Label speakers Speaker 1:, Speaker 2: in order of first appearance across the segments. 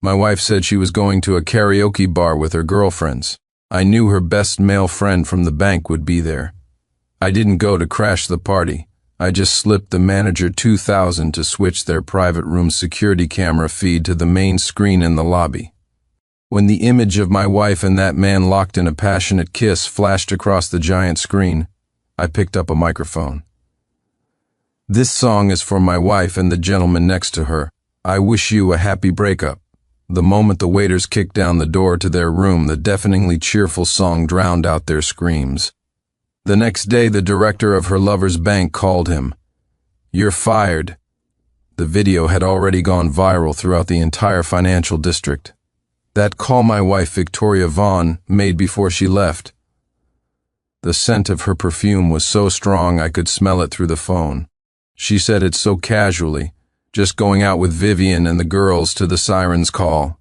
Speaker 1: My wife said she was going to a karaoke bar with her girlfriends. I knew her best male friend from the bank would be there. I didn't go to crash the party. I just slipped the manager $2,000 to switch their private room security camera feed to the main screen in the lobby. When the image of my wife and that man locked in a passionate kiss flashed across the giant screen, I picked up a microphone. This song is for my wife and the gentleman next to her. I wish you a happy breakup. The moment the waiters kicked down the door to their room, the deafeningly cheerful song drowned out their screams. The next day, the director of her lover's bank called him. "You're fired." The video had already gone viral throughout the entire financial district. That call my wife Victoria Vaughn made before she left. The scent of her perfume was so strong I could smell it through the phone. She said it so casually, just going out with Vivian and the girls to the siren's call.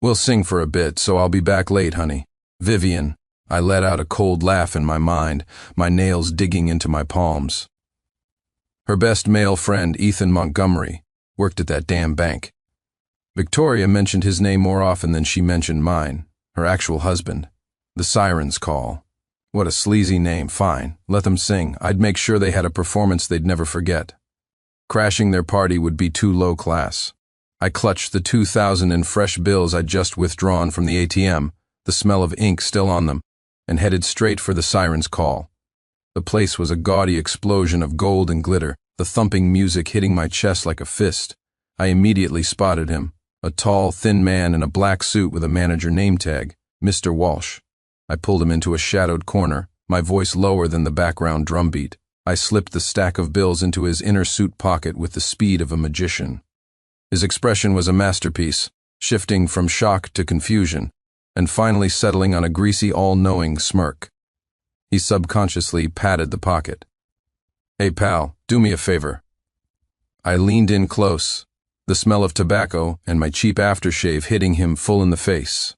Speaker 1: "We'll sing for a bit, so I'll be back late, honey." Vivian. I let out a cold laugh in my mind, my nails digging into my palms. Her best male friend, Ethan Montgomery, worked at that damn bank. Victoria mentioned his name more often than she mentioned mine, her actual husband. The siren's call. What a sleazy name. Fine, let them sing. I'd make sure they had a performance they'd never forget. Crashing their party would be too low class. I clutched the $2,000 in fresh bills I'd just withdrawn from the ATM, the smell of ink still on them, and headed straight for the siren's call. The place was a gaudy explosion of gold and glitter, the thumping music hitting my chest like a fist. I immediately spotted him, a tall, thin man in a black suit with a manager name tag, Mr. Walsh. I pulled him into a shadowed corner, my voice lower than the background drumbeat. I slipped the stack of bills into his inner suit pocket with the speed of a magician. His expression was a masterpiece, shifting from shock to confusion, and finally settling on a greasy, all-knowing smirk. He subconsciously patted the pocket. "Hey pal, do me a favor." I leaned in close, the smell of tobacco and my cheap aftershave hitting him full in the face.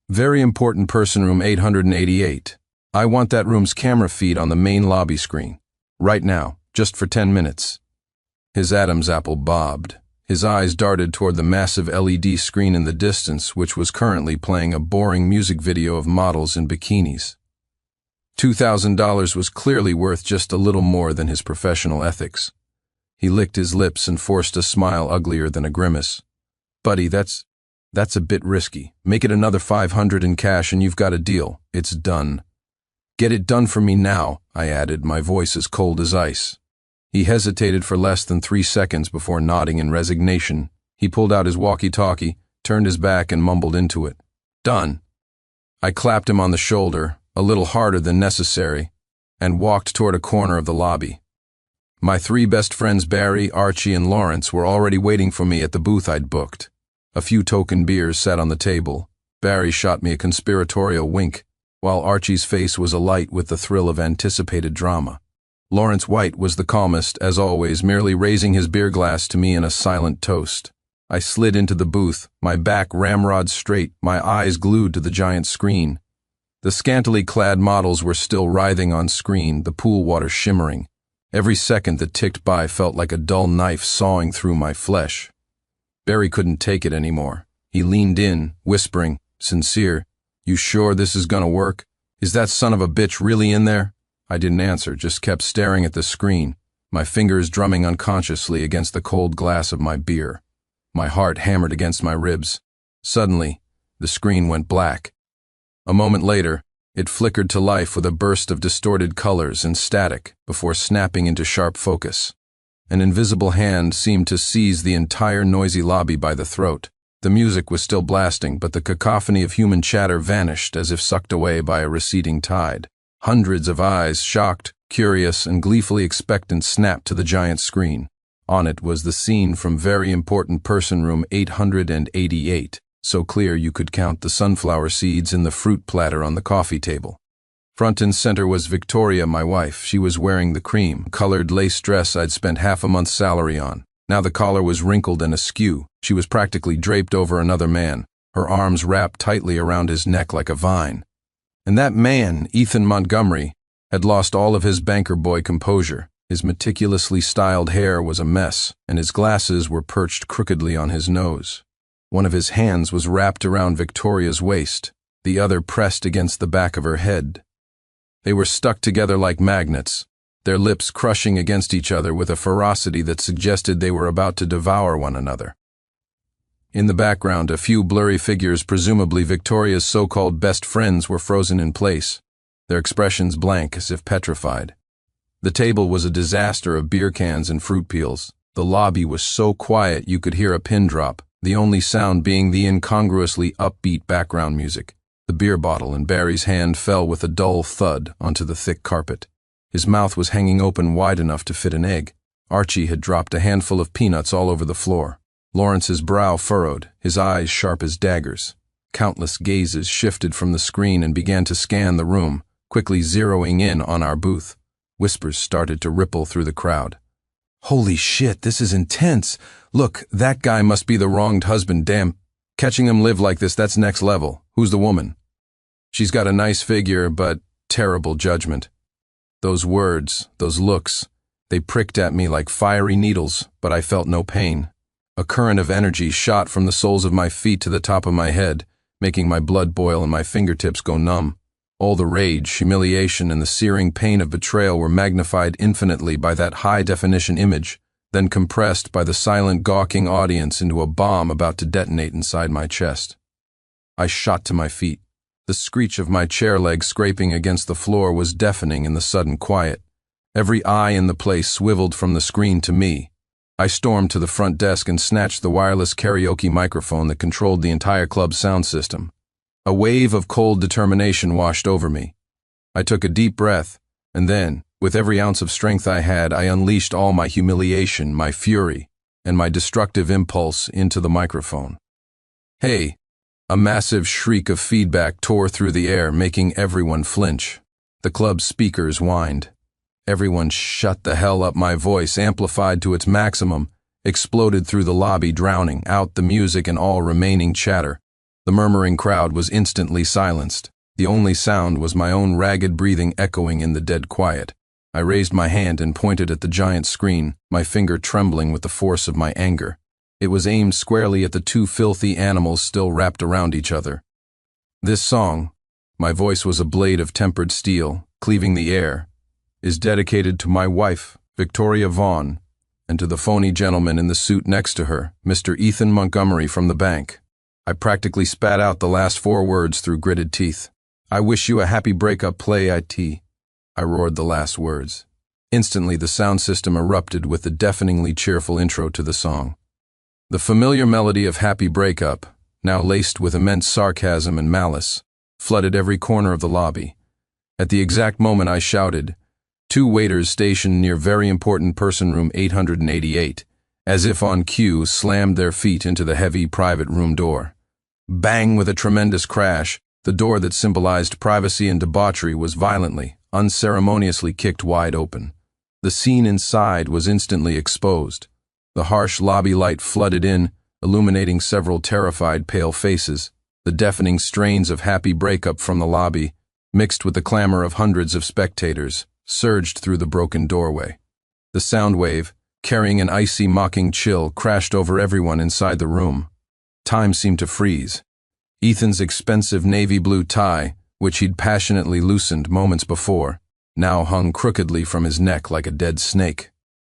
Speaker 1: "Very important person room 888. I want that room's camera feed on the main lobby screen. Right now, just for 10 minutes. His Adam's apple bobbed. His eyes darted toward the massive LED screen in the distance, which was currently playing a boring music video of models in bikinis. $2,000 was clearly worth just a little more than his professional ethics. He licked his lips and forced a smile uglier than a grimace. "Buddy, that's a bit risky. Make it another $500 in cash and you've got a deal. It's done." "Get it done for me now," I added, my voice as cold as ice. He hesitated for less than 3 seconds before nodding in resignation. He pulled out his walkie-talkie, turned his back and mumbled into it. "Done." I clapped him on the shoulder, a little harder than necessary, and walked toward a corner of the lobby. My 3 best friends Barry, Archie, and Lawrence were already waiting for me at the booth I'd booked. A few token beers sat on the table. Barry shot me a conspiratorial wink, while Archie's face was alight with the thrill of anticipated drama. Lawrence White was the calmest, as always, merely raising his beer glass to me in a silent toast. I slid into the booth, my back ramrod straight, my eyes glued to the giant screen. The scantily clad models were still writhing on screen, the pool water shimmering. Every second that ticked by felt like a dull knife sawing through my flesh. Barry couldn't take it anymore. He leaned in, whispering, sincere, "You sure this is gonna work? Is that son of a bitch really in there?" I didn't answer, just kept staring at the screen, my fingers drumming unconsciously against the cold glass of my beer. My heart hammered against my ribs. Suddenly, the screen went black. A moment later, it flickered to life with a burst of distorted colors and static before snapping into sharp focus. An invisible hand seemed to seize the entire noisy lobby by the throat. The music was still blasting, but the cacophony of human chatter vanished as if sucked away by a receding tide. Hundreds of eyes, shocked, curious, and gleefully expectant, snapped to the giant screen. On it was the scene from Very Important Person Room 888, so clear you could count the sunflower seeds in the fruit platter on the coffee table. Front and center was Victoria, my wife. She was wearing the cream-colored lace dress I'd spent half a month's salary on. Now the collar was wrinkled and askew. She was practically draped over another man, her arms wrapped tightly around his neck like a vine. And that man, Ethan Montgomery, had lost all of his banker boy composure. His meticulously styled hair was a mess, and his glasses were perched crookedly on his nose. One of his hands was wrapped around Victoria's waist, the other pressed against the back of her head. They were stuck together like magnets, their lips crushing against each other with a ferocity that suggested they were about to devour one another. In the background, a few blurry figures, presumably Victoria's so-called best friends, were frozen in place, their expressions blank as if petrified. The table was a disaster of beer cans and fruit peels. The lobby was so quiet you could hear a pin drop, the only sound being the incongruously upbeat background music. The beer bottle in Barry's hand fell with a dull thud onto the thick carpet. His mouth was hanging open wide enough to fit an egg. Archie had dropped a handful of peanuts all over the floor. Lawrence's brow furrowed, his eyes sharp as daggers. Countless gazes shifted from the screen and began to scan the room, quickly zeroing in on our booth. Whispers started to ripple through the crowd. "Holy shit, this is intense. Look, that guy must be the wronged husband, damn. Catching him live like this, that's next level. Who's the woman? She's got a nice figure, but terrible judgment." Those words, those looks, they pricked at me like fiery needles, but I felt no pain. A current of energy shot from the soles of my feet to the top of my head, making my blood boil and my fingertips go numb. All the rage, humiliation, and the searing pain of betrayal were magnified infinitely by that high-definition image, then compressed by the silent, gawking audience into a bomb about to detonate inside my chest. I shot to my feet. The screech of my chair leg scraping against the floor was deafening in the sudden quiet. Every eye in the place swiveled from the screen to me. I stormed to the front desk and snatched the wireless karaoke microphone that controlled the entire club's sound system. A wave of cold determination washed over me. I took a deep breath, and then, with every ounce of strength I had, I unleashed all my humiliation, my fury, and my destructive impulse into the microphone. "Hey!" A massive shriek of feedback tore through the air, making everyone flinch. The club's speakers whined. "Everyone shut the hell up." My voice, amplified to its maximum, exploded through the lobby, drowning out the music and all remaining chatter. The murmuring crowd was instantly silenced. The only sound was my own ragged breathing echoing in the dead quiet. I raised my hand and pointed at the giant screen, my finger trembling with the force of my anger. It was aimed squarely at the two filthy animals still wrapped around each other. "This song," my voice was a blade of tempered steel, cleaving the air, "is dedicated to my wife, Victoria Vaughn, and to the phony gentleman in the suit next to her, Mr. Ethan Montgomery from the bank." I practically spat out the last 4 words through gritted teeth. "I wish you a happy breakup, play it." I roared the last words. Instantly the sound system erupted with the deafeningly cheerful intro to the song. The familiar melody of Happy Breakup, now laced with immense sarcasm and malice, flooded every corner of the lobby. At the exact moment I shouted, 2 waiters stationed near very important person room 888, as if on cue, slammed their feet into the heavy private room door. Bang! With a tremendous crash, the door that symbolized privacy and debauchery was violently, unceremoniously kicked wide open. The scene inside was instantly exposed. The harsh lobby light flooded in, illuminating several terrified pale faces. The deafening strains of Happy Breakup from the lobby, mixed with the clamor of hundreds of spectators, surged through the broken doorway. The sound wave, carrying an icy, mocking chill, crashed over everyone inside the room. Time seemed to freeze. Ethan's expensive navy blue tie, which he'd passionately loosened moments before, now hung crookedly from his neck like a dead snake.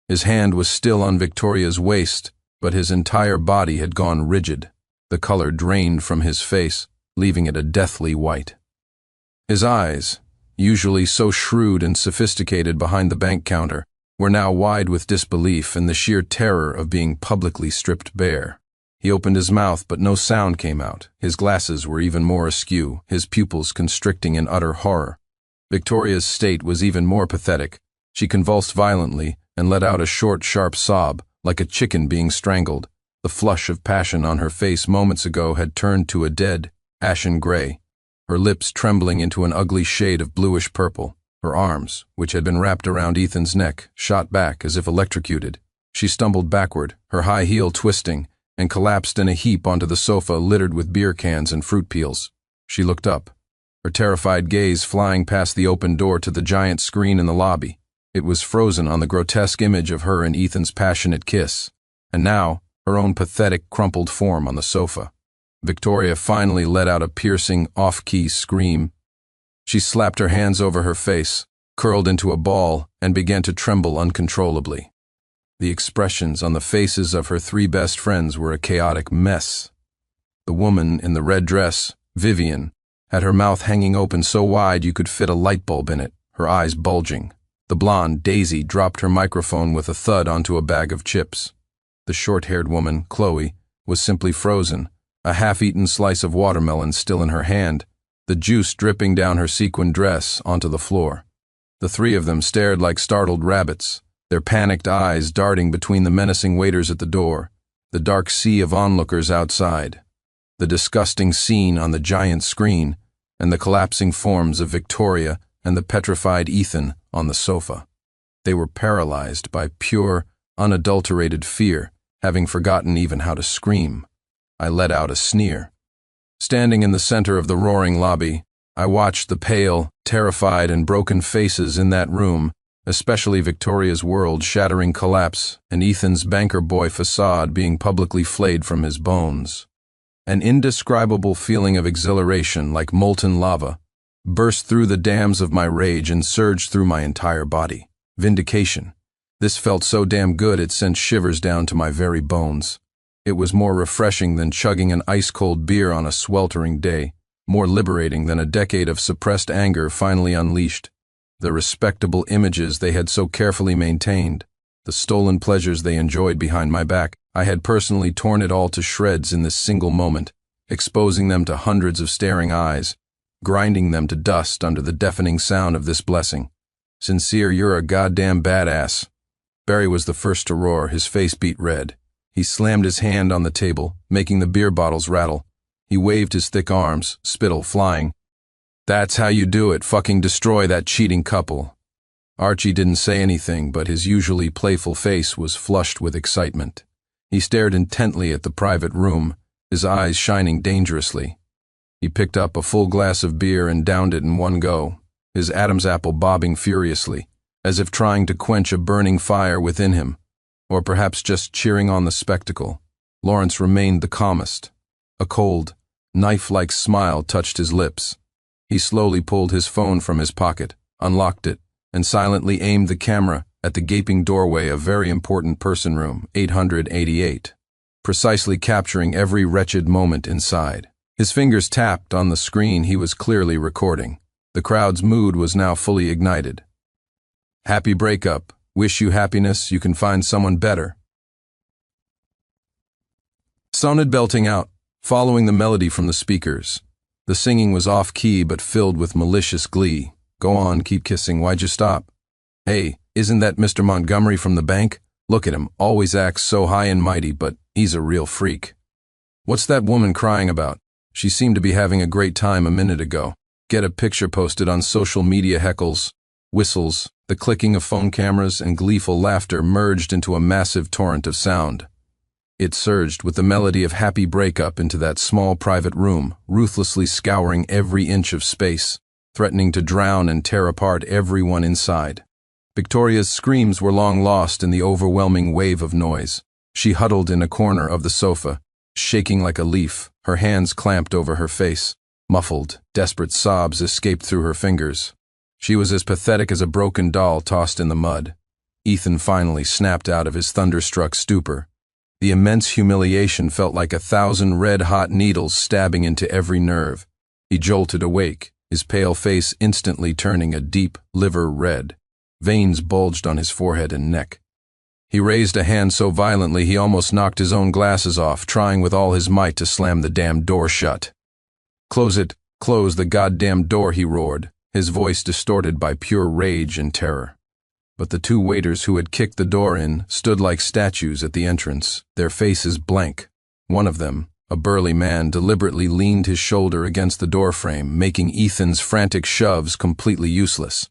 Speaker 1: His hand was still on Victoria's waist, but his entire body had gone rigid. The color drained from his face, leaving it a deathly white. His eyes, usually so shrewd and sophisticated behind the bank counter, were now wide with disbelief and the sheer terror of being publicly stripped bare. He opened his mouth, but no sound came out. His glasses were even more askew, his pupils constricting in utter horror. Victoria's state was even more pathetic. She convulsed violently and let out a short, sharp sob, like a chicken being strangled. The flush of passion on her face moments ago had turned to a dead, ashen gray, her lips trembling into an ugly shade of bluish purple. Her arms, which had been wrapped around Ethan's neck, shot back as if electrocuted. She stumbled backward, her high heel twisting, and collapsed in a heap onto the sofa littered with beer cans and fruit peels. She looked up, her terrified gaze flying past the open door to the giant screen in the lobby. It was frozen on the grotesque image of her and Ethan's passionate kiss. And now, her own pathetic, crumpled form on the sofa. Victoria finally let out a piercing, off-key scream. She slapped her hands over her face, curled into a ball, and began to tremble uncontrollably. The expressions on the faces of her three best friends were a chaotic mess. The woman in the red dress, Vivian, had her mouth hanging open so wide you could fit a light bulb in it, her eyes bulging. The blonde, Daisy, dropped her microphone with a thud onto a bag of chips. The short-haired woman, Chloe, was simply frozen, a half-eaten slice of watermelon still in her hand, the juice dripping down her sequined dress onto the floor. The three of them stared like startled rabbits, their panicked eyes darting between the menacing waiters at the door, the dark sea of onlookers outside, the disgusting scene on the giant screen, and the collapsing forms of Victoria and the petrified Ethan on the sofa. They were paralyzed by pure, unadulterated fear, having forgotten even how to scream. I let out a sneer. Standing in the center of the roaring lobby, I watched the pale, terrified, and broken faces in that room, especially Victoria's world-shattering collapse and Ethan's banker boy facade being publicly flayed from his bones. An indescribable feeling of exhilaration, like molten lava, burst through the dams of my rage and surged through my entire body. Vindication. This felt so damn good it sent shivers down to my very bones. It was more refreshing than chugging an ice-cold beer on a sweltering day, more liberating than a decade of suppressed anger finally unleashed. The respectable images they had so carefully maintained, the stolen pleasures they enjoyed behind my back, I had personally torn it all to shreds in this single moment, exposing them to hundreds of staring eyes, grinding them to dust under the deafening sound of this blessing. Sincere, you're a goddamn badass. Barry was the first to roar, his face beat red. He slammed his hand on the table, making the beer bottles rattle. He waved his thick arms, spittle flying. That's how you do it, fucking destroy that cheating couple. Archie didn't say anything, but his usually playful face was flushed with excitement. He stared intently at the private room, his eyes shining dangerously. He picked up a full glass of beer and downed it in one go, his Adam's apple bobbing furiously, as if trying to quench a burning fire within him, or perhaps just cheering on the spectacle. Lawrence remained the calmest. A cold, knife-like smile touched his lips. He slowly pulled his phone from his pocket, unlocked it, and silently aimed the camera at the gaping doorway of very important person room 888, precisely capturing every wretched moment inside. His fingers tapped on the screen he was clearly recording. The crowd's mood was now fully ignited. Happy breakup. Wish you happiness, you can find someone better. Sounded belting out, following the melody from the speakers. The singing was off-key but filled with malicious glee. Go on, keep kissing, why'd you stop? Hey, isn't that Mr. Montgomery from the bank? Look at him, always acts so high and mighty, but he's a real freak. What's that woman crying about? She seemed to be having a great time a minute ago. Get a picture posted on social media. Heckles, whistles, the clicking of phone cameras, and gleeful laughter merged into a massive torrent of sound. It surged with the melody of Happy Breakup into that small private room, ruthlessly scouring every inch of space, threatening to drown and tear apart everyone inside. Victoria's screams were long lost in the overwhelming wave of noise. She huddled in a corner of the sofa, shaking like a leaf, her hands clamped over her face. Muffled, desperate sobs escaped through her fingers. She was as pathetic as a broken doll tossed in the mud. Ethan finally snapped out of his thunderstruck stupor. The immense humiliation felt like 1,000 red-hot needles stabbing into every nerve. He jolted awake, his pale face instantly turning a deep liver red. Veins bulged on his forehead and neck. He raised a hand so violently he almost knocked his own glasses off, trying with all his might to slam the damn door shut. Close it, close the goddamn door, he roared, his voice distorted by pure rage and terror. But the two waiters who had kicked the door in stood like statues at the entrance, their faces blank. One of them, a burly man, deliberately leaned his shoulder against the doorframe, making Ethan's frantic shoves completely useless.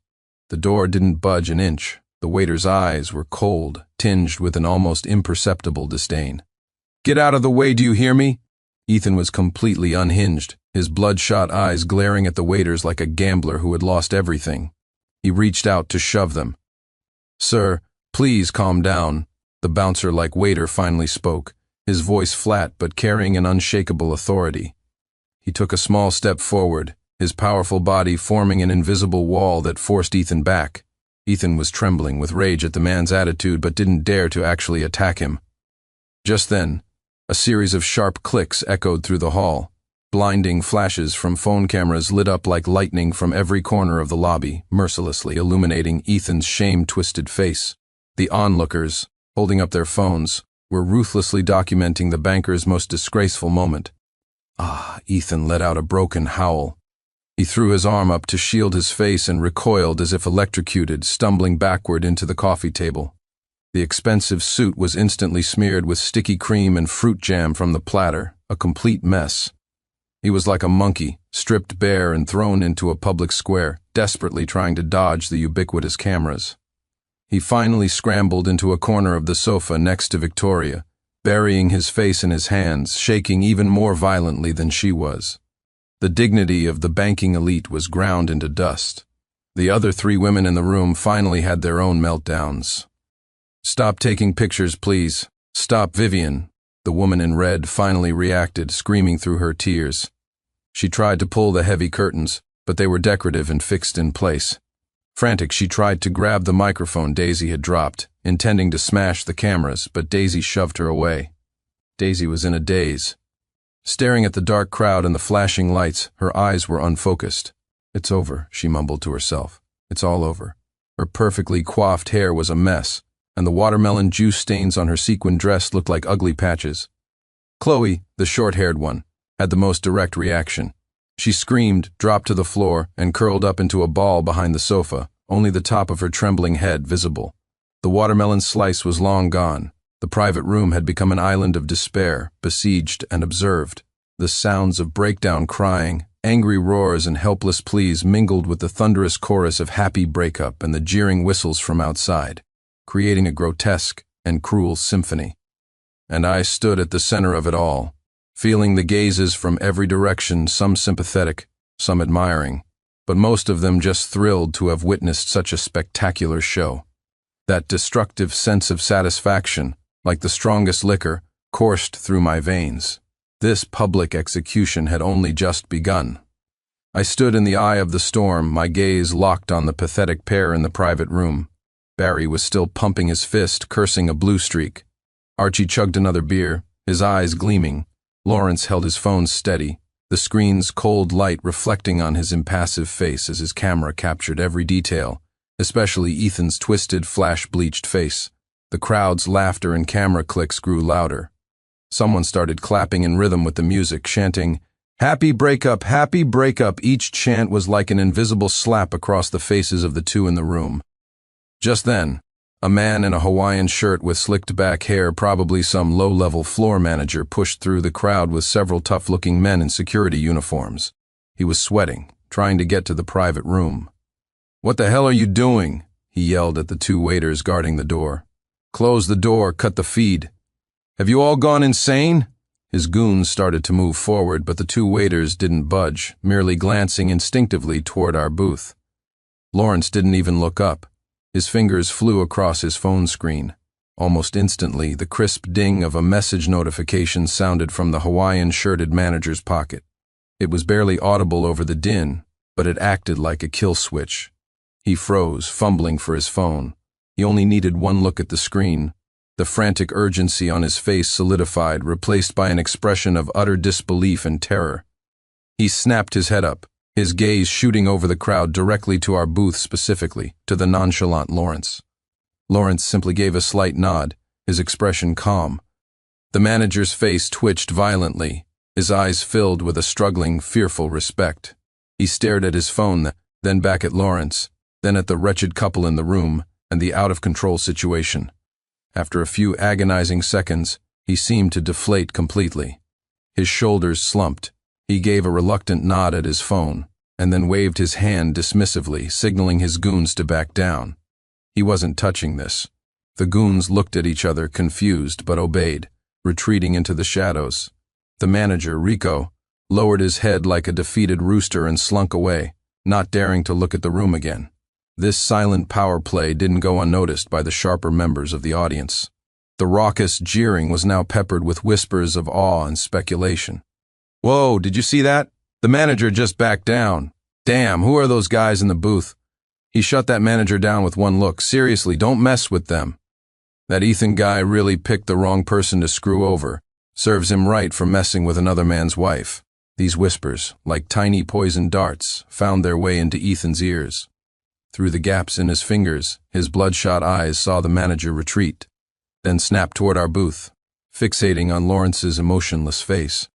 Speaker 1: The door didn't budge an inch. The waiter's eyes were cold, tinged with an almost imperceptible disdain. Get out of the way, do you hear me? Ethan was completely unhinged, his bloodshot eyes glaring at the waiters like a gambler who had lost everything. He reached out to shove them. Sir, please calm down, the bouncer-like waiter finally spoke, his voice flat but carrying an unshakable authority. He took a small step forward, his powerful body forming an invisible wall that forced Ethan back. Ethan was trembling with rage at the man's attitude but didn't dare to actually attack him. Just then, a series of sharp clicks echoed through the hall. Blinding flashes from phone cameras lit up like lightning from every corner of the lobby, mercilessly illuminating Ethan's shame-twisted face. The onlookers, holding up their phones, were ruthlessly documenting the banker's most disgraceful moment. Ethan let out a broken howl. He threw his arm up to shield his face and recoiled as if electrocuted, stumbling backward into the coffee table. The expensive suit was instantly smeared with sticky cream and fruit jam from the platter, a complete mess. He was like a monkey, stripped bare and thrown into a public square, desperately trying to dodge the ubiquitous cameras. He finally scrambled into a corner of the sofa next to Victoria, burying his face in his hands, shaking even more violently than she was. The dignity of the banking elite was ground into dust. The other 3 women in the room finally had their own meltdowns. "Stop taking pictures, please. Stop, Vivian," the woman in red finally reacted, screaming through her tears. She tried to pull the heavy curtains, but they were decorative and fixed in place. Frantic, she tried to grab the microphone Daisy had dropped, intending to smash the cameras, but Daisy shoved her away. Daisy was in a daze. Staring at the dark crowd and the flashing lights, her eyes were unfocused. "It's over," she mumbled to herself. "It's all over." Her perfectly coiffed hair was a mess, and the watermelon juice stains on her sequin dress looked like ugly patches. Chloe, the short-haired one, had the most direct reaction. She screamed, dropped to the floor, and curled up into a ball behind the sofa, only the top of her trembling head visible. The watermelon slice was long gone. The private room had become an island of despair, besieged and observed. The sounds of breakdown crying, angry roars and helpless pleas mingled with the thunderous chorus of happy breakup and the jeering whistles from outside, creating a grotesque and cruel symphony. And I stood at the center of it all, feeling the gazes from every direction, some sympathetic, some admiring, but most of them just thrilled to have witnessed such a spectacular show. That destructive sense of satisfaction, like the strongest liquor, coursed through my veins. This public execution had only just begun. I stood in the eye of the storm, my gaze locked on the pathetic pair in the private room. Barry was still pumping his fist, cursing a blue streak. Archie chugged another beer, his eyes gleaming. Lawrence held his phone steady, the screen's cold light reflecting on his impassive face as his camera captured every detail, especially Ethan's twisted, flash-bleached face. The crowd's laughter and camera clicks grew louder. Someone started clapping in rhythm with the music, chanting, "Happy breakup, happy breakup." Each chant was like an invisible slap across the faces of the 2 in the room. Just then, a man in a Hawaiian shirt with slicked back hair, probably some low-level floor manager, pushed through the crowd with several tough-looking men in security uniforms. He was sweating, trying to get to the private room. "What the hell are you doing?" he yelled at the 2 waiters guarding the door. "Close the door, cut the feed. Have you all gone insane?" His goons started to move forward, but the 2 waiters didn't budge, merely glancing instinctively toward our booth. Lawrence didn't even look up. His fingers flew across his phone screen. Almost instantly, the crisp ding of a message notification sounded from the Hawaiian-shirted manager's pocket. It was barely audible over the din, but it acted like a kill switch. He froze, fumbling for his phone. He only needed one look at the screen. The frantic urgency on his face solidified, replaced by an expression of utter disbelief and terror. He snapped his head up, his gaze shooting over the crowd directly to our booth, specifically to the nonchalant Lawrence. Lawrence simply gave a slight nod, his expression calm. The manager's face twitched violently, his eyes filled with a struggling, fearful respect. He stared at his phone, then back at Lawrence, then at the wretched couple in the room and the out-of-control situation. After a few agonizing seconds, he seemed to deflate completely. His shoulders slumped. He gave a reluctant nod at his phone, and then waved his hand dismissively, signaling his goons to back down. He wasn't touching this. The goons looked at each other, confused, but obeyed, retreating into the shadows. The manager, Rico, lowered his head like a defeated rooster and slunk away, not daring to look at the room again. This silent power play didn't go unnoticed by the sharper members of the audience. The raucous jeering was now peppered with whispers of awe and speculation. "Whoa, did you see that? The manager just backed down. Damn, who are those guys in the booth?" He shut that manager down with one look. "Seriously, don't mess with them. That Ethan guy really picked the wrong person to screw over. Serves him right for messing with another man's wife." These whispers, like tiny poison darts, found their way into Ethan's ears. Through the gaps in his fingers, his bloodshot eyes saw the manager retreat, then snap toward our booth, fixating on Lawrence's emotionless face.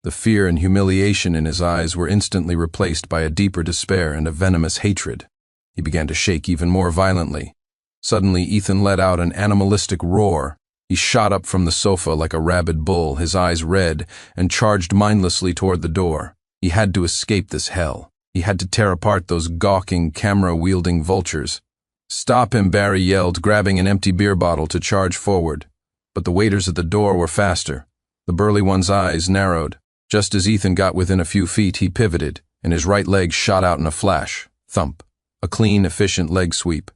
Speaker 1: The fear and humiliation in his eyes were instantly replaced by a deeper despair and a venomous hatred. He began to shake even more violently. Suddenly, Ethan let out an animalistic roar. He shot up from the sofa like a rabid bull, his eyes red, and charged mindlessly toward the door. He had to escape this hell. He had to tear apart those gawking, camera-wielding vultures. "Stop him," Barry yelled, grabbing an empty beer bottle to charge forward. But the waiters at the door were faster. The burly one's eyes narrowed. Just as Ethan got within a few feet, he pivoted, and his right leg shot out in a flash. Thump. A clean, efficient leg sweep.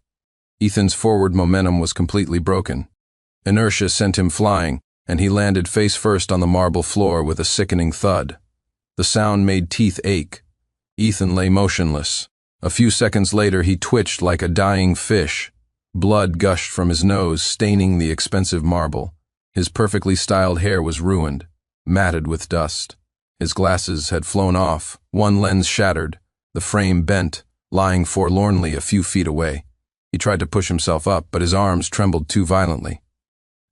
Speaker 1: Ethan's forward momentum was completely broken. Inertia sent him flying, and he landed face first on the marble floor with a sickening thud. The sound made teeth ache. Ethan lay motionless. A few seconds later, he twitched like a dying fish. Blood gushed from his nose, staining the expensive marble. His perfectly styled hair was ruined, matted with dust. His glasses had flown off, one lens shattered, the frame bent, lying forlornly a few feet away. He tried to push himself up, but his arms trembled too violently.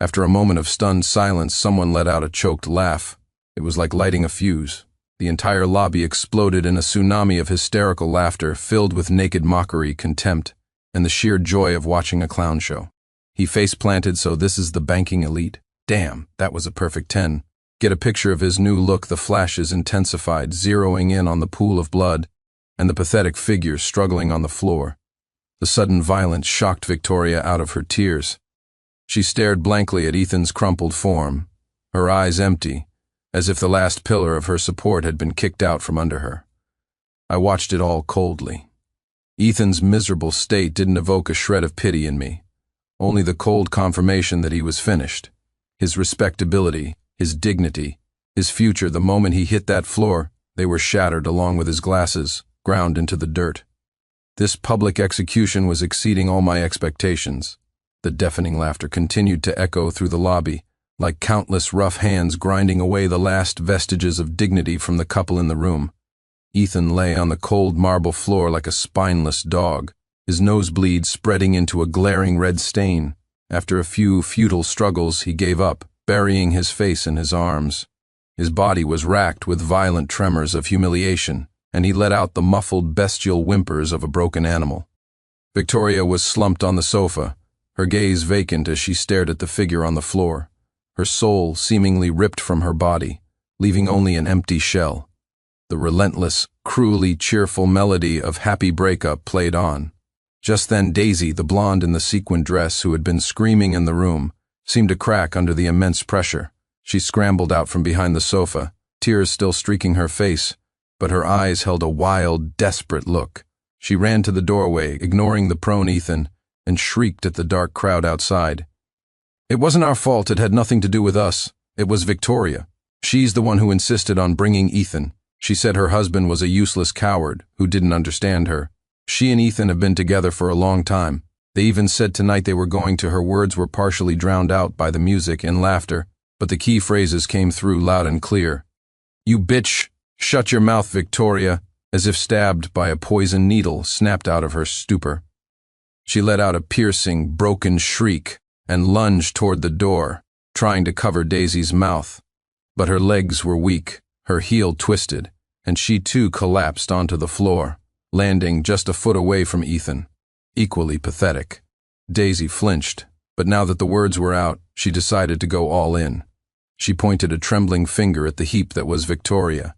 Speaker 1: After a moment of stunned silence, someone let out a choked laugh. It was like lighting a fuse. The entire lobby exploded in a tsunami of hysterical laughter, filled with naked mockery, contempt, and the sheer joy of watching a clown show. He face-planted. "So this is the banking elite? Damn, that was a perfect 10. Get a picture of his new look. The flashes intensified, zeroing in on the pool of blood and the pathetic figure struggling on the floor. The sudden violence shocked Victoria out of her tears. She stared blankly at Ethan's crumpled form, her eyes empty, as if the last pillar of her support had been kicked out from under her. I watched it all coldly. Ethan's miserable state didn't evoke a shred of pity in me, only the cold confirmation that he was finished. His respectability, his dignity, his future, the moment he hit that floor, they were shattered along with his glasses, ground into the dirt. This public execution was exceeding all my expectations. The deafening laughter continued to echo through the lobby, like countless rough hands grinding away the last vestiges of dignity from the couple in the room. Ethan lay on the cold marble floor like a spineless dog, his nosebleed spreading into a glaring red stain. After a few futile struggles, he gave up, burying his face in his arms. His body was racked with violent tremors of humiliation, and he let out the muffled bestial whimpers of a broken animal. Victoria was slumped on the sofa, her gaze vacant as she stared at the figure on the floor, her soul seemingly ripped from her body, leaving only an empty shell. The relentless, cruelly cheerful melody of Happy Breakup played on. Just then Daisy, the blonde in the sequin dress who had been screaming in the room, seemed to crack under the immense pressure. She scrambled out from behind the sofa, tears still streaking her face, but her eyes held a wild, desperate look. She ran to the doorway, ignoring the prone Ethan, and shrieked at the dark crowd outside. "It wasn't our fault. It had nothing to do with us. It was Victoria. She's the one who insisted on bringing Ethan. She said her husband was a useless coward who didn't understand her. She and Ethan have been together for a long time. They even said tonight they were going to." Her words were partially drowned out by the music and laughter, but the key phrases came through loud and clear. "You bitch! Shut your mouth, Victoria," as if stabbed by a poison needle, snapped out of her stupor. She let out a piercing, broken shriek and lunged toward the door, trying to cover Daisy's mouth. But her legs were weak, her heel twisted, and she too collapsed onto the floor, landing just a foot away from Ethan. Equally pathetic. Daisy flinched, but now that the words were out, she decided to go all in. She pointed a trembling finger at the heap that was Victoria.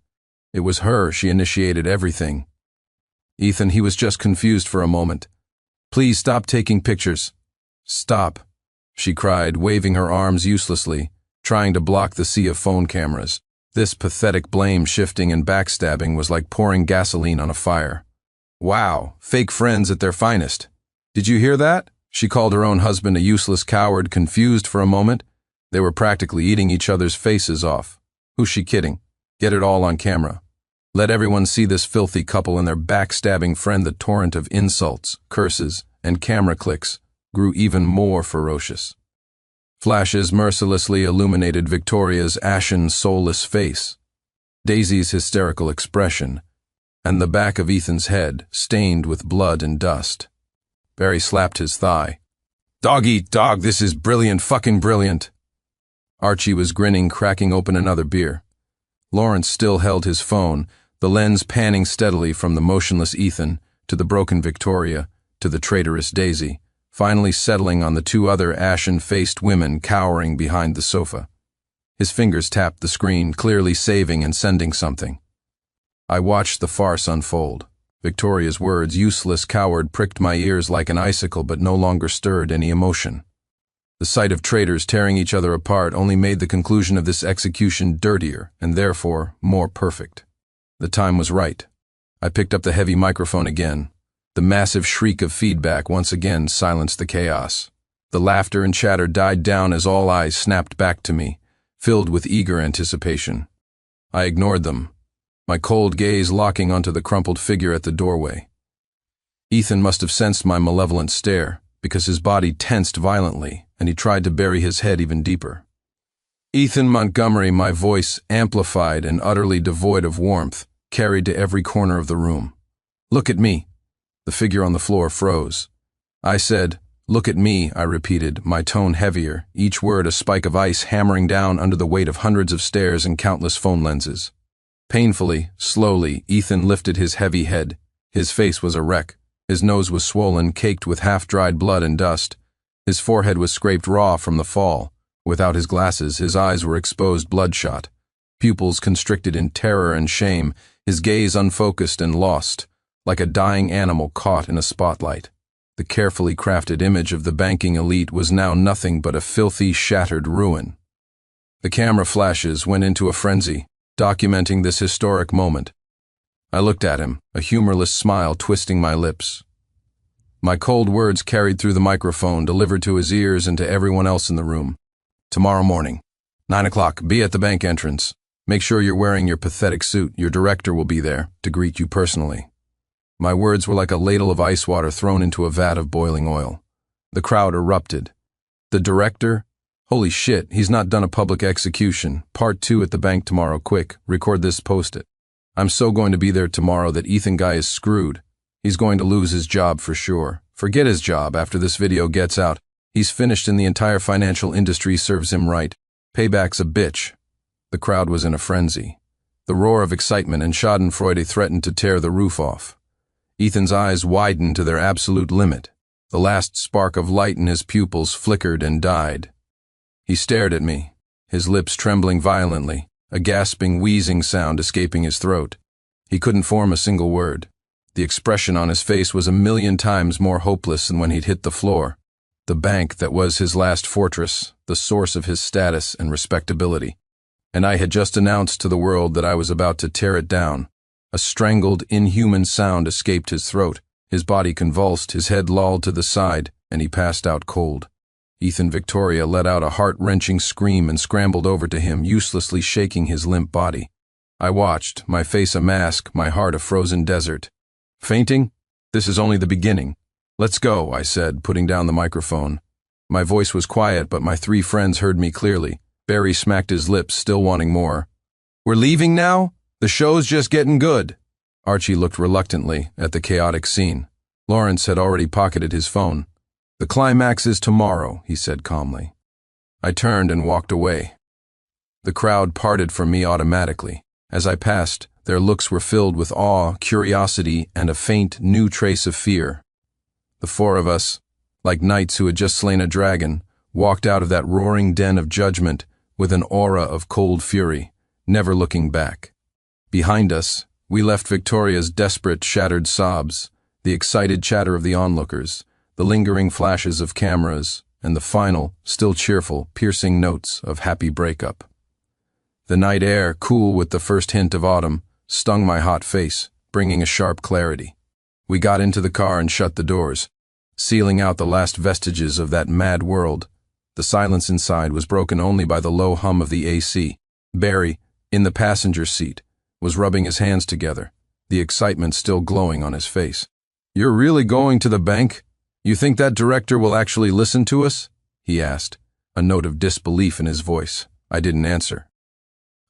Speaker 1: It was her. She initiated everything. "Ethan," he was just confused for a moment. "Please stop taking pictures." "Stop," she cried, waving her arms uselessly, trying to block the sea of phone cameras. This pathetic blame shifting and backstabbing was like pouring gasoline on a fire. "Wow, fake friends at their finest. Did you hear that?" She called her own husband a useless coward, confused for a moment. They were practically eating each other's faces off. Who's she kidding? Get it all on camera. Let everyone see this filthy couple and their backstabbing friend. The torrent of insults, curses, and camera clicks grew even more ferocious. Flashes mercilessly illuminated Victoria's ashen, soulless face, Daisy's hysterical expression, and the back of Ethan's head, stained with blood and dust. Barry slapped his thigh. Dog eat dog, this is brilliant, fucking brilliant. Archie was grinning, cracking open another beer. Lawrence still held his phone, the lens panning steadily from the motionless Ethan to the broken Victoria to the traitorous Daisy, finally settling on the two other ashen-faced women cowering behind the sofa. His fingers tapped the screen, clearly saving and sending something. I watched the farce unfold. Victoria's words, useless coward, pricked my ears like an icicle but no longer stirred any emotion. The sight of traitors tearing each other apart only made the conclusion of this execution dirtier and therefore more perfect. The time was right. I picked up the heavy microphone again. The massive shriek of feedback once again silenced the chaos. The laughter and chatter died down as all eyes snapped back to me, filled with eager anticipation. I ignored them, my cold gaze locking onto the crumpled figure at the doorway. Ethan must have sensed my malevolent stare, because his body tensed violently, and he tried to bury his head even deeper. Ethan Montgomery, my voice, amplified and utterly devoid of warmth, carried to every corner of the room. Look at me. The figure on the floor froze. I said, look at me, I repeated, my tone heavier, each word a spike of ice hammering down under the weight of hundreds of stares and countless phone lenses. Painfully, slowly, Ethan lifted his heavy head. His face was a wreck. His nose was swollen, caked with half-dried blood and dust. His forehead was scraped raw from the fall. Without his glasses, his eyes were exposed, bloodshot. Pupils constricted in terror and shame, his gaze unfocused and lost, like a dying animal caught in a spotlight. The carefully crafted image of the banking elite was now nothing but a filthy, shattered ruin. The camera flashes went into a frenzy, documenting this historic moment. I looked at him, a humorless smile twisting my lips. My cold words carried through the microphone, delivered to his ears and to everyone else in the room. Tomorrow morning, 9 o'clock, be at the bank entrance. Make sure you're wearing your pathetic suit. Your director will be there to greet you personally. My words were like a ladle of ice water thrown into a vat of boiling oil. The crowd erupted. The director? Holy shit, he's not done a public execution. Part 2 at the bank tomorrow, quick. Record this, post it. I'm so going to be there tomorrow that Ethan guy is screwed. He's going to lose his job for sure. Forget his job after this video gets out. He's finished and the entire financial industry serves him right. Payback's a bitch. The crowd was in a frenzy. The roar of excitement and schadenfreude threatened to tear the roof off. Ethan's eyes widened to their absolute limit. The last spark of light in his pupils flickered and died. He stared at me, his lips trembling violently, a gasping, wheezing sound escaping his throat. He couldn't form a single word. The expression on his face was 1,000,000 times more hopeless than when he'd hit the floor. The bank that was his last fortress, the source of his status and respectability. And I had just announced to the world that I was about to tear it down. A strangled, inhuman sound escaped his throat. His body convulsed, his head lolled to the side, and he passed out cold. Ethan Victoria let out a heart-wrenching scream and scrambled over to him, uselessly shaking his limp body. I watched, my face a mask, my heart a frozen desert. Fainting? This is only the beginning. Let's go, I said, putting down the microphone. My voice was quiet, but my 3 friends heard me clearly. Barry smacked his lips, still wanting more. We're leaving now? The show's just getting good. Archie looked reluctantly at the chaotic scene. Lawrence had already pocketed his phone. The climax is tomorrow, he said calmly. I turned and walked away. The crowd parted from me automatically. As I passed, their looks were filled with awe, curiosity, and a faint, new trace of fear. The 4 of us, like knights who had just slain a dragon, walked out of that roaring den of judgment with an aura of cold fury, never looking back. Behind us, we left Victoria's desperate, shattered sobs, the excited chatter of the onlookers, the lingering flashes of cameras, and the final, still cheerful, piercing notes of happy breakup. The night air, cool with the first hint of autumn, stung my hot face, bringing a sharp clarity. We got into the car and shut the doors. sealing out the last vestiges of that mad world. The silence inside was broken only by the low hum of the AC. Barry, in the passenger seat, was rubbing his hands together, the excitement still glowing on his face. "You're really going to the bank? You think that director will actually listen to us?" he asked, a note of disbelief in his voice. I didn't answer.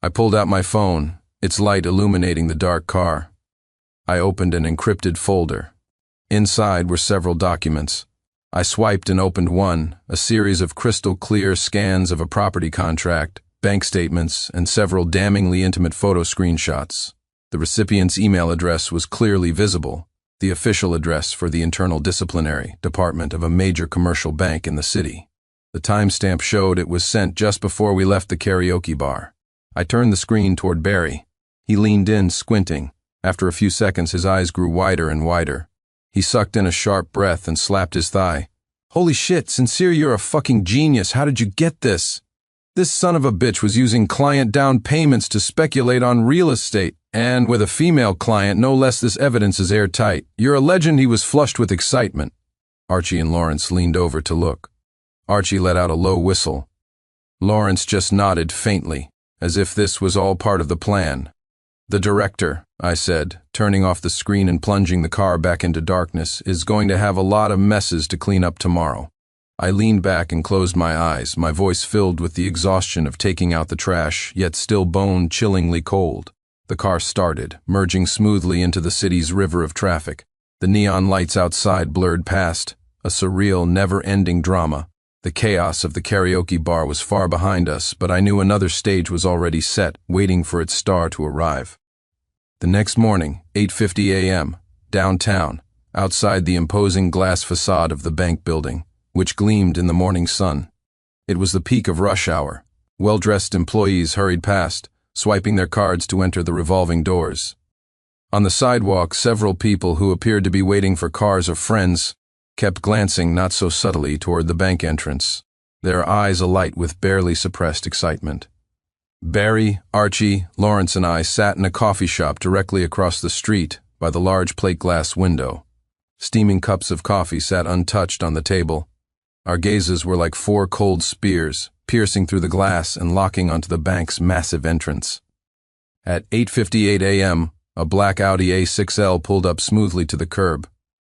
Speaker 1: I pulled out my phone, its light illuminating the dark car. I opened an encrypted folder. Inside were several documents. I swiped and opened one, a series of crystal-clear scans of a property contract, bank statements, and several damningly intimate photo screenshots. The recipient's email address was clearly visible, the official address for the internal disciplinary department of a major commercial bank in the city. The timestamp showed it was sent just before we left the karaoke bar. I turned the screen toward Barry. He leaned in, squinting. After a few seconds, his eyes grew wider and wider. He sucked in a sharp breath and slapped his thigh. "Holy shit, Sincere, you're a fucking genius. How did you get this? This son of a bitch was using client down payments to speculate on real estate. And with a female client, no less, this evidence is airtight. You're a legend." He was flushed with excitement. Archie and Lawrence leaned over to look. Archie let out a low whistle. Lawrence just nodded faintly, as if this was all part of the plan. "The director," I said, turning off the screen and plunging the car back into darkness, "is going to have a lot of messes to clean up tomorrow." I leaned back and closed my eyes, my voice filled with the exhaustion of taking out the trash, yet still bone-chillingly cold. The car started, merging smoothly into the city's river of traffic. The neon lights outside blurred past, a surreal, never-ending drama. The chaos of the karaoke bar was far behind us, but I knew another stage was already set, waiting for its star to arrive. The next morning, 8:50 a.m., downtown, outside the imposing glass facade of the bank building, which gleamed in the morning sun. It was the peak of rush hour. Well-dressed employees hurried past, swiping their cards to enter the revolving doors. On the sidewalk, several people who appeared to be waiting for cars or friends kept glancing not so subtly toward the bank entrance, their eyes alight with barely suppressed excitement. Barry, Archie, Lawrence, and I sat in a coffee shop directly across the street by the large plate glass window. Steaming cups of coffee sat untouched on the table. Our gazes were like four cold spears, piercing through the glass and locking onto the bank's massive entrance. At 8:58 a.m., a black Audi A6L pulled up smoothly to the curb.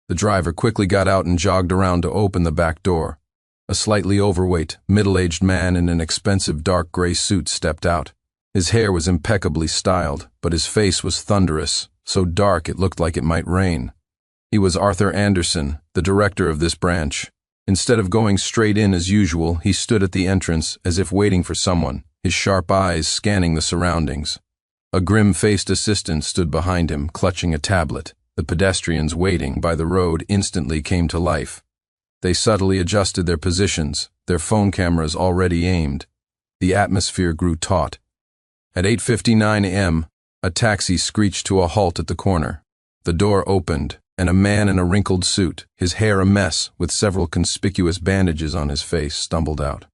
Speaker 1: The driver quickly got out and jogged around to open the back door. A slightly overweight, middle-aged man in an expensive dark gray suit stepped out. His hair was impeccably styled, but his face was thunderous, so dark it looked like it might rain. He was Arthur Anderson, the director of this branch. Instead of going straight in as usual, he stood at the entrance as if waiting for someone, his sharp eyes scanning the surroundings. A grim-faced assistant stood behind him, clutching a tablet. The pedestrians waiting by the road instantly came to life. They subtly adjusted their positions, their phone cameras already aimed. The atmosphere grew taut. At 8:59 a.m., a taxi screeched to a halt at the corner. The door opened, and a man in a wrinkled suit, his hair a mess with several conspicuous bandages on his face, stumbled out.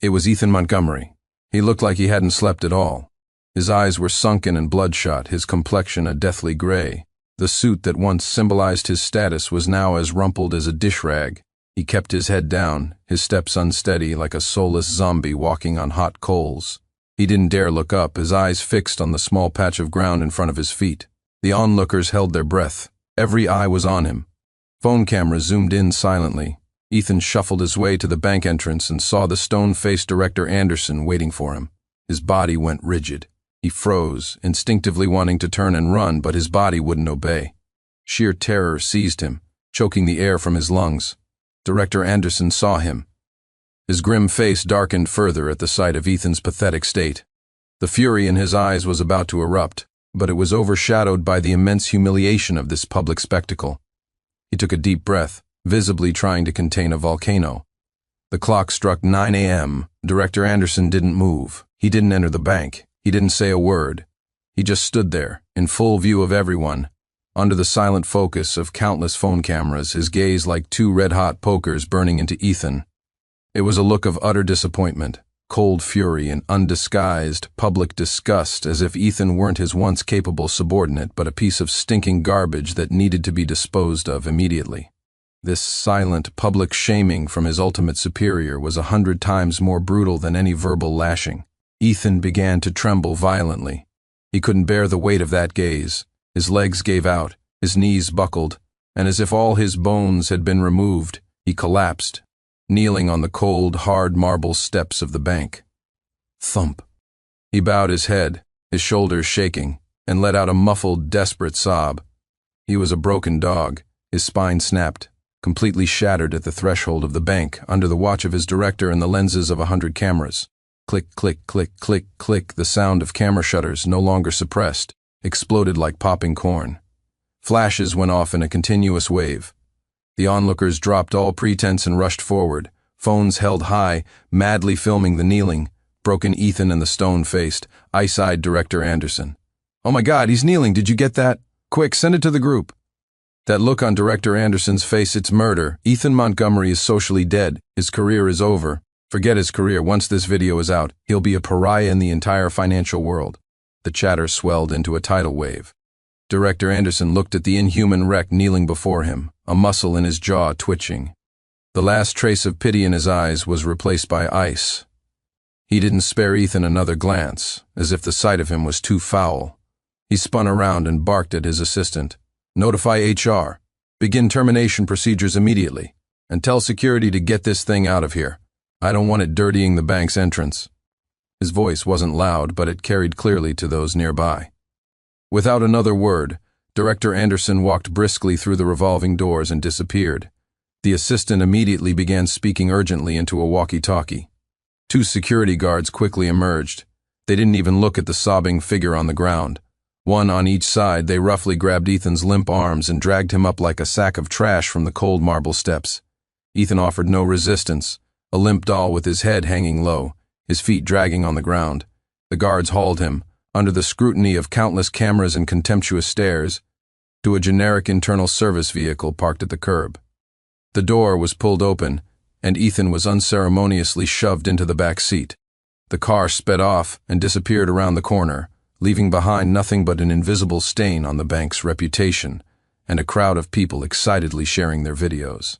Speaker 1: It was Ethan Montgomery. He looked like he hadn't slept at all. His eyes were sunken and bloodshot, his complexion a deathly gray. The suit that once symbolized his status was now as rumpled as a dish rag. He kept his head down, his steps unsteady like a soulless zombie walking on hot coals. He didn't dare look up, his eyes fixed on the small patch of ground in front of his feet. The onlookers held their breath. Every eye was on him. Phone cameras zoomed in silently. Ethan shuffled his way to the bank entrance and saw the stone-faced Director Anderson waiting for him. His body went rigid. He froze, instinctively wanting to turn and run, but his body wouldn't obey. Sheer terror seized him, choking the air from his lungs. Director Anderson saw him. His grim face darkened further at the sight of Ethan's pathetic state. The fury in his eyes was about to erupt, but it was overshadowed by the immense humiliation of this public spectacle. He took a deep breath, visibly trying to contain a volcano. The clock struck 9 a.m. Director Anderson didn't move. He didn't enter the bank. He didn't say a word. He just stood there, in full view of everyone, under the silent focus of countless phone cameras, his gaze like two red-hot pokers burning into Ethan. It was a look of utter disappointment, cold fury, and undisguised public disgust, as if Ethan weren't his once capable subordinate but a piece of stinking garbage that needed to be disposed of immediately. This silent, public shaming from his ultimate superior was 100 times more brutal than any verbal lashing. Ethan began to tremble violently. He couldn't bear the weight of that gaze. His legs gave out, his knees buckled, and as if all his bones had been removed, he collapsed, kneeling on the cold, hard marble steps of the bank. Thump. He bowed his head, his shoulders shaking, and let out a muffled, desperate sob. He was a broken dog, his spine snapped, completely shattered at the threshold of the bank, under the watch of his director and the lenses of 100 cameras. Click, click, click, click, click, the sound of camera shutters, no longer suppressed, exploded like popping corn. Flashes went off in a continuous wave. The onlookers dropped all pretense and rushed forward, phones held high, madly filming the kneeling, broken Ethan and the stone-faced, ice-eyed director Anderson. "Oh my God, he's kneeling, did you get that? Quick, send it to the group." That look on Director Anderson's face, it's murder. Ethan Montgomery is socially dead. His career is over. Forget his career. Once this video is out, he'll be a pariah in the entire financial world. The chatter swelled into a tidal wave. Director Anderson looked at the inhuman wreck kneeling before him, a muscle in his jaw twitching. The last trace of pity in his eyes was replaced by ice. He didn't spare Ethan another glance, as if the sight of him was too foul. He spun around and barked at his assistant. "Notify HR. Begin termination procedures immediately. And tell security to get this thing out of here. I don't want it dirtying the bank's entrance." His voice wasn't loud, but it carried clearly to those nearby. Without another word, Director Anderson walked briskly through the revolving doors and disappeared. The assistant immediately began speaking urgently into a walkie-talkie. 2 security guards quickly emerged. They didn't even look at the sobbing figure on the ground. One on each side, they roughly grabbed Ethan's limp arms and dragged him up like a sack of trash from the cold marble steps. Ethan offered no resistance, a limp doll with his head hanging low, his feet dragging on the ground. The guards hauled him, under the scrutiny of countless cameras and contemptuous stares, to a generic internal service vehicle parked at the curb. The door was pulled open, and Ethan was unceremoniously shoved into the back seat. The car sped off and disappeared around the corner, leaving behind nothing but an invisible stain on the bank's reputation and a crowd of people excitedly sharing their videos.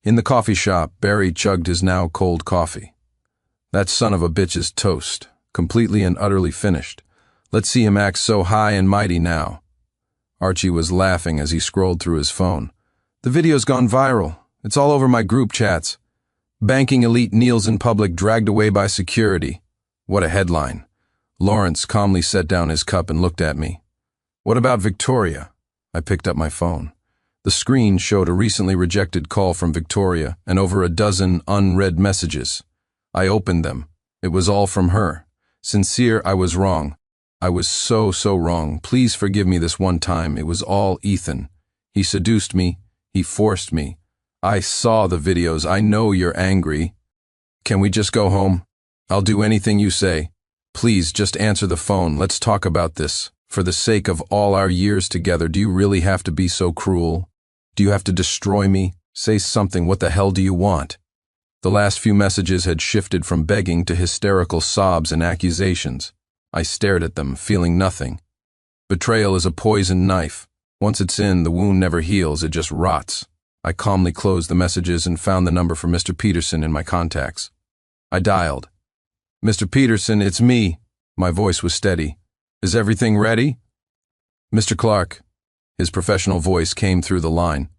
Speaker 1: In the coffee shop, Barry chugged his now cold coffee. "That son of a bitch is toast, completely and utterly finished. Let's see him act so high and mighty now." Archie was laughing as he scrolled through his phone. "The video's gone viral. It's all over my group chats. Banking elite kneels in public, dragged away by security. What a headline." Lawrence calmly set down his cup and looked at me. "What about Victoria?" I picked up my phone. The screen showed a recently rejected call from Victoria and over a dozen unread messages. I opened them. It was all from her. "Sincere, I was wrong. I was so wrong. Please forgive me this one time. It was all Ethan. He seduced me. He forced me. I saw the videos. I know you're angry. Can we just go home? I'll do anything you say. Please just answer the phone. Let's talk about this. For the sake of all our years together, do you really have to be so cruel? Do you have to destroy me? Say something. What the hell do you want?" The last few messages had shifted from begging to hysterical sobs and accusations. I stared at them, feeling nothing. Betrayal is a poisoned knife. Once it's in, the wound never heals, it just rots. I calmly closed the messages and found the number for Mr. Peterson in my contacts. I dialed. "Mr. Peterson, it's me." My voice was steady. "Is everything ready?" "Mr. Clark." His professional voice came through the line.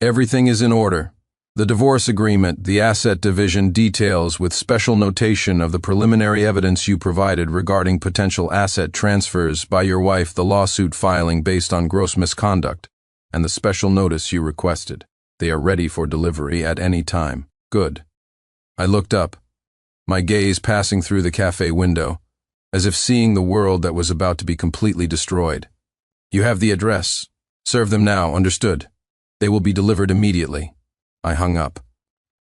Speaker 1: "Everything is in order. The divorce agreement, the asset division details with special notation of the preliminary evidence you provided regarding potential asset transfers by your wife, the lawsuit filing based on gross misconduct, and the special notice you requested. They are ready for delivery at any time." "Good." I looked up, my gaze passing through the cafe window, as if seeing the world that was about to be completely destroyed. "You have the address. Serve them now, understood. They will be delivered immediately." I hung up.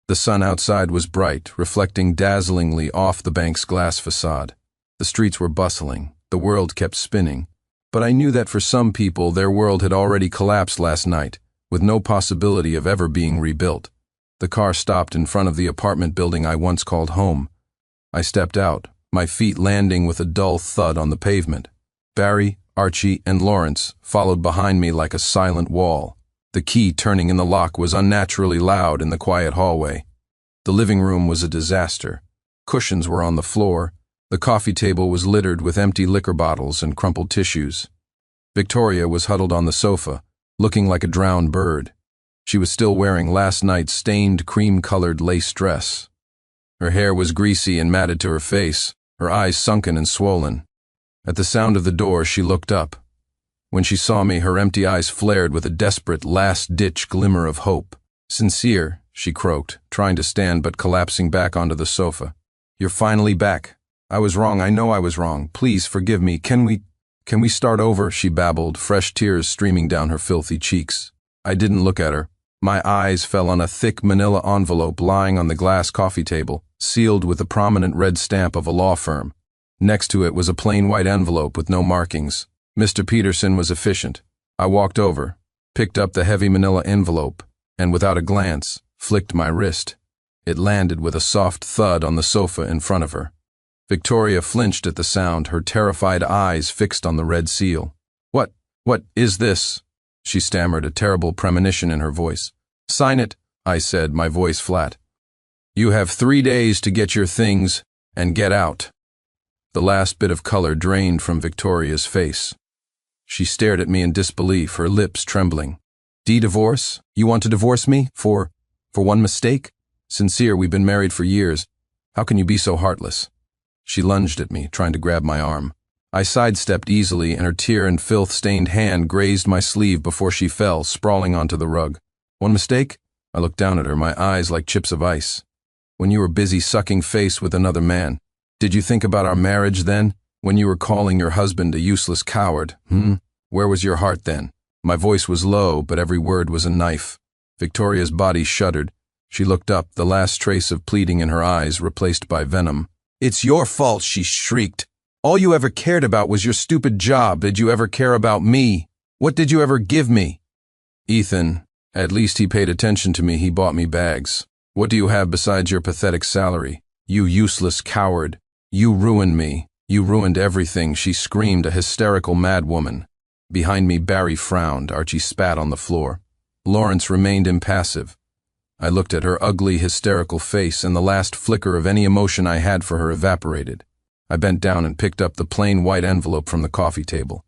Speaker 1: The sun outside was bright, reflecting dazzlingly off the bank's glass facade. The streets were bustling, the world kept spinning, but I knew that for some people their world had already collapsed last night, with no possibility of ever being rebuilt. The car stopped in front of the apartment building I once called home. I stepped out, my feet landing with a dull thud on the pavement. Barry, Archie, and Lawrence followed behind me like a silent wall. The key turning in the lock was unnaturally loud in the quiet hallway. The living room was a disaster. Cushions were on the floor. The coffee table was littered with empty liquor bottles and crumpled tissues. Victoria was huddled on the sofa, looking like a drowned bird. She was still wearing last night's stained cream-colored lace dress. Her hair was greasy and matted to her face, her eyes sunken and swollen. At the sound of the door, she looked up. When she saw me, her empty eyes flared with a desperate, last-ditch glimmer of hope. "Sincere," she croaked, trying to stand but collapsing back onto the sofa. "You're finally back. I was wrong, I know I was wrong. Please forgive me. Can we start over?" she babbled, fresh tears streaming down her filthy cheeks. I didn't look at her. My eyes fell on a thick manila envelope lying on the glass coffee table, sealed with the prominent red stamp of a law firm. Next to it was a plain white envelope with no markings. Mr. Peterson was efficient. I walked over, picked up the heavy manila envelope, and without a glance, flicked my wrist. It landed with a soft thud on the sofa in front of her. Victoria flinched at the sound, her terrified eyes fixed on the red seal. What is this?" she stammered, a terrible premonition in her voice. "Sign it," I said, my voice flat. "You have 3 days to get your things and get out." The last bit of color drained from Victoria's face. She stared at me in disbelief, her lips trembling. "Divorce? You want to divorce me? For one mistake? Sincere, we've been married for years. How can you be so heartless?" She lunged at me, trying to grab my arm. I sidestepped easily, and her tear and filth-stained hand grazed my sleeve before she fell, sprawling onto the rug. "One mistake?" I looked down at her, my eyes like chips of ice. "When you were busy sucking face with another man. Did you think about our marriage then? When you were calling your husband a useless coward, Where was your heart then?" My voice was low, but every word was a knife. Victoria's body shuddered. She looked up, the last trace of pleading in her eyes replaced by venom. "It's your fault," she shrieked. "All you ever cared about was your stupid job. Did you ever care about me? What did you ever give me?" "Ethan, at least he paid attention to me. He bought me bags. What do you have besides your pathetic salary? You useless coward. You ruined me. You ruined everything," she screamed, a hysterical madwoman. Behind me, Barry frowned. Archie spat on the floor. Lawrence remained impassive. I looked at her ugly, hysterical face, and the last flicker of any emotion I had for her evaporated. I bent down and picked up the plain white envelope from the coffee table.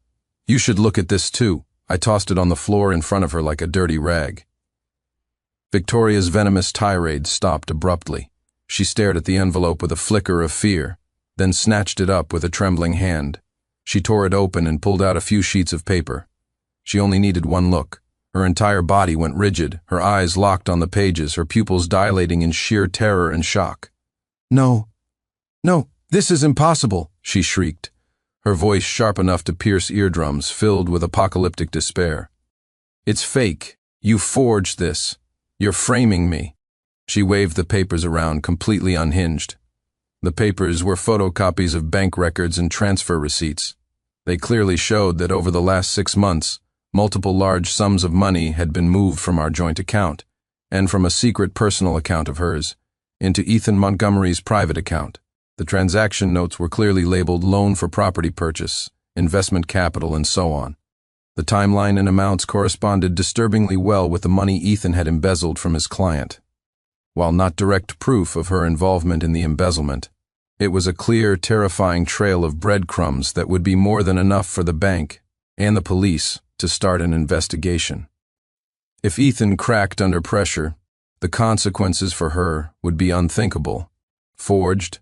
Speaker 1: "You should look at this too." I tossed it on the floor in front of her like a dirty rag. Victoria's venomous tirade stopped abruptly. She stared at the envelope with a flicker of fear, then snatched it up with a trembling hand. She tore it open and pulled out a few sheets of paper. She only needed one look. Her entire body went rigid, her eyes locked on the pages, her pupils dilating in sheer terror and shock. No, this is impossible," she shrieked, her voice sharp enough to pierce eardrums, filled with apocalyptic despair. "It's fake. You forged this. You're framing me." She waved the papers around, completely unhinged. The papers were photocopies of bank records and transfer receipts. They clearly showed that over the last 6 months, multiple large sums of money had been moved from our joint account, and from a secret personal account of hers, into Ethan Montgomery's private account. The transaction notes were clearly labeled loan for property purchase, investment capital, and so on. The timeline and amounts corresponded disturbingly well with the money Ethan had embezzled from his client. While not direct proof of her involvement in the embezzlement, it was a clear, terrifying trail of breadcrumbs that would be more than enough for the bank and the police to start an investigation. If Ethan cracked under pressure, the consequences for her would be unthinkable. Forged.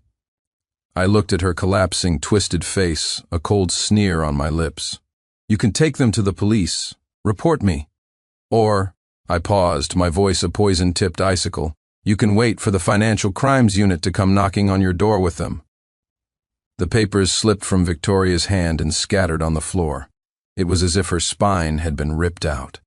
Speaker 1: I looked at her collapsing, twisted face, a cold sneer on my lips. "You can take them to the police. Report me. Or," I paused, my voice a poison-tipped icicle, "you can wait for the Financial Crimes Unit to come knocking on your door with them." The papers slipped from Victoria's hand and scattered on the floor. It was as if her spine had been ripped out.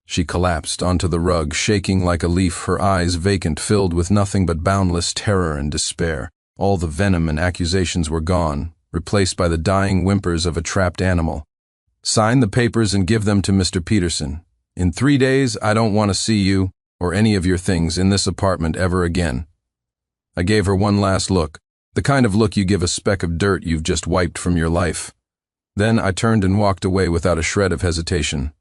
Speaker 1: She collapsed onto the rug, shaking like a leaf, her eyes vacant, filled with nothing but boundless terror and despair. All the venom and accusations were gone, replaced by the dying whimpers of a trapped animal. "Sign the papers and give them to Mr. Peterson. In 3 days, I don't want to see you or any of your things in this apartment ever again." I gave her one last look, the kind of look you give a speck of dirt you've just wiped from your life. Then I turned and walked away without a shred of hesitation.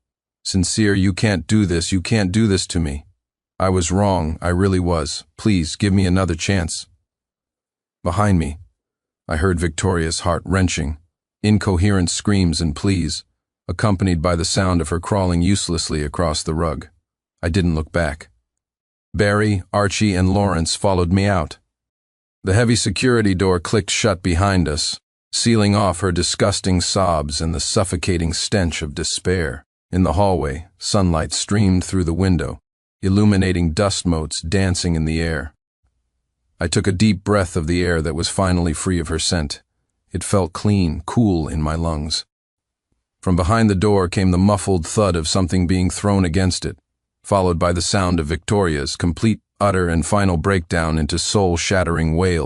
Speaker 1: Sincere, you can't do this. You can't do this to me. I was wrong. I really was. Please, give me another chance. Behind me, I heard Victoria's heart-wrenching, incoherent screams and pleas, accompanied by the sound of her crawling uselessly across the rug. I didn't look back. Barry, Archie, and Lawrence followed me out. The heavy security door clicked shut behind us, sealing off her disgusting sobs and the suffocating stench of despair. In the hallway, sunlight streamed through the window, illuminating dust motes dancing in the air. I took a deep breath of the air that was finally free of her scent. It felt clean, cool in my lungs. From behind the door came the muffled thud of something being thrown against it, followed by the sound of Victoria's complete, utter, and final breakdown into soul-shattering wails.